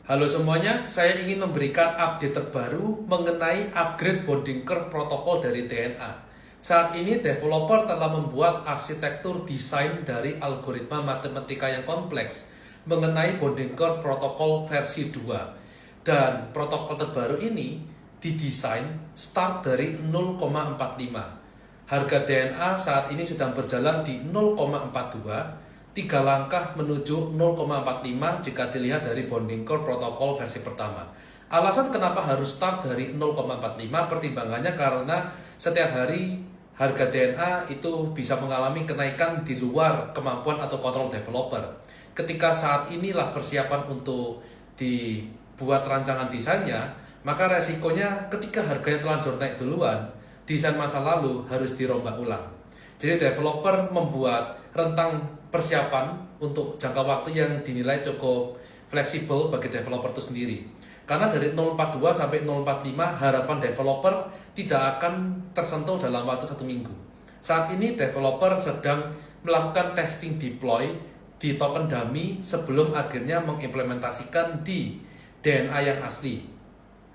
Halo semuanya, saya ingin memberikan update terbaru mengenai upgrade bonding curve protokol dari DNA. Saat ini developer telah membuat arsitektur desain dari algoritma matematika yang kompleks mengenai bonding curve protokol versi 2. Dan protokol terbaru ini didesain start dari 0,45. Harga DNA saat ini sedang berjalan di 0,42, 3 langkah menuju 0,45 jika dilihat dari bonding curve protokol versi pertama. Alasan kenapa harus start dari 0,45 pertimbangannya karena setiap hari harga DNA itu bisa mengalami kenaikan di luar kemampuan atau kontrol developer. Ketika saat inilah persiapan untuk dibuat rancangan desainnya, maka resikonya ketika harganya telanjur naik duluan, desain masa lalu harus dirombak ulang. Jadi developer membuat rentang persiapan untuk jangka waktu yang dinilai cukup fleksibel bagi developer itu sendiri. Karena dari 042 sampai 045 harapan developer tidak akan tersentuh dalam waktu 1 minggu. Saat ini developer sedang melakukan testing deploy di token dummy sebelum akhirnya mengimplementasikan di DNA yang asli.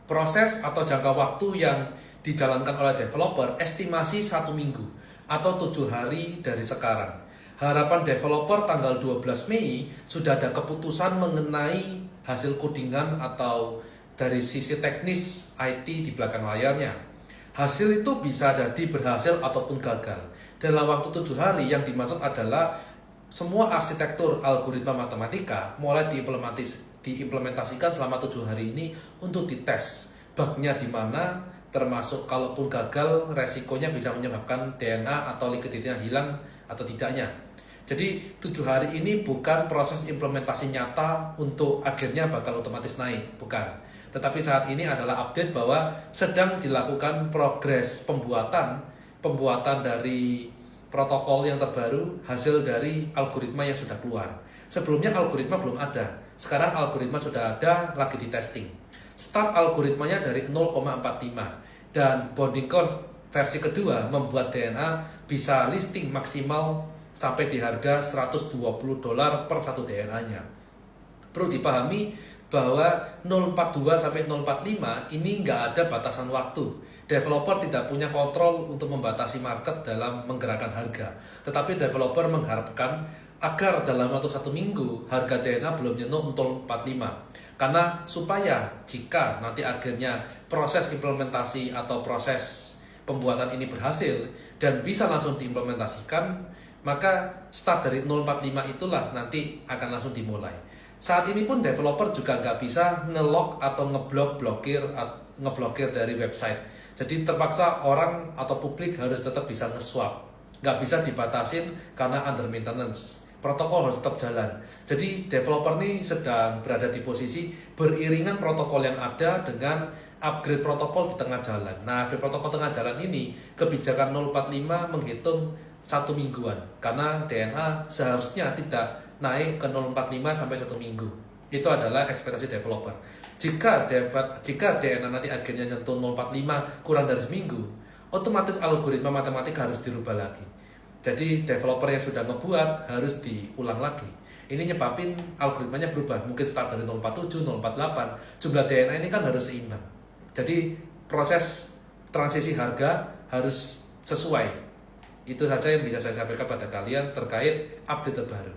Proses atau jangka waktu yang dijalankan oleh developer estimasi 1 minggu atau 7 hari dari sekarang. Harapan developer tanggal 12 Mei sudah ada keputusan mengenai hasil codingan atau dari sisi teknis IT di belakang layarnya. Hasil itu bisa jadi berhasil ataupun gagal. Dalam waktu 7 hari yang dimaksud adalah semua arsitektur algoritma matematika mulai diimplementasikan selama 7 hari ini untuk dites bugnya di mana, termasuk kalaupun gagal resikonya bisa menyebabkan DNA atau liquidity-nya hilang atau tidaknya. Jadi 7 hari ini bukan proses implementasi nyata untuk akhirnya bakal otomatis naik, bukan. Tetapi saat ini adalah update bahwa sedang dilakukan progres pembuatan dari protokol yang terbaru hasil dari algoritma yang sudah keluar. Sebelumnya algoritma belum ada, sekarang algoritma sudah ada, lagi di testing. Start algoritmanya dari 0,45 dan bonding curve versi kedua membuat DNA bisa listing maksimal sampai di harga $120 per satu DNA-nya. Perlu dipahami bahwa 042 sampai 045 ini nggak ada batasan waktu. Developer tidak punya kontrol untuk membatasi market dalam menggerakkan harga. Tetapi developer mengharapkan agar dalam waktu 1 minggu harga DNA belum nyentuh 045. Karena supaya jika nanti akhirnya proses implementasi atau proses pembuatan ini berhasil dan bisa langsung diimplementasikan, maka start dari 045 itulah nanti akan langsung dimulai. Saat ini pun developer juga nggak bisa nge-lock atau ngeblokir dari website. Jadi terpaksa orang atau publik harus tetap bisa nge-swap. Nggak bisa dibatasin karena under maintenance. Protokol harus tetap jalan. Jadi developer ini sedang berada di posisi beriringan protokol yang ada dengan upgrade protokol di tengah jalan. Nah, upgrade protokol tengah jalan ini kebijakan 045 menghitung 1 mingguan karena DNA seharusnya tidak naik ke 045 sampai 1 minggu. Itu adalah ekspektasi developer. Jika DNA nanti akhirnya nyentuh 045 kurang dari seminggu, otomatis algoritma matematika harus dirubah lagi. Jadi developer yang sudah ngebuat harus diulang lagi. Ini nyebabin algoritmanya berubah. Mungkin start dari 047, 048. Jumlah DNA ini kan harus seimbang. Jadi proses transisi harga harus sesuai. Itu saja yang bisa saya sampaikan pada kalian terkait update terbaru.